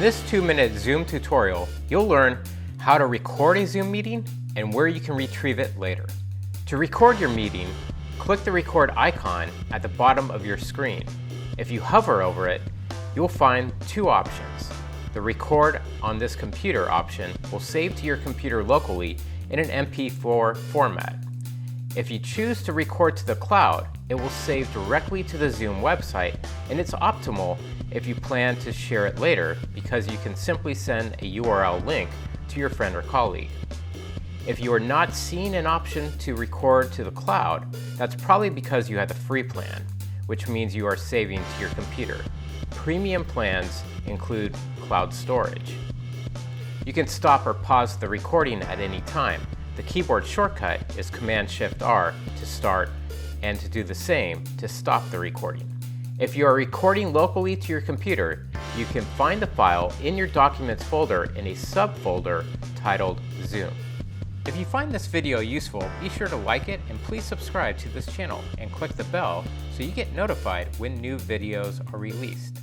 this 2-minute Zoom tutorial, you'll learn how to record a Zoom meeting and where you can retrieve it later. To record your meeting, click the record icon at the bottom of your screen. If you hover over it, you'll find two options. The record on this computer option will save to your computer locally in an MP4 format. If you choose to record to the cloud, it will save directly to the Zoom website, and it's optimal if you plan to share it later because you can simply send a URL link to your friend or colleague. If you are not seeing an option to record to the cloud, that's probably because you have the free plan, which means you are saving to your computer. Premium plans include cloud storage. You can stop or pause the recording at any time. The keyboard shortcut is Command-Shift-R to start and to do the same to stop the recording. If you are recording locally to your computer, you can find the file in your Documents folder in a subfolder titled Zoom. If you find this video useful, be sure to like it and please subscribe to this channel and click the bell so you get notified when new videos are released.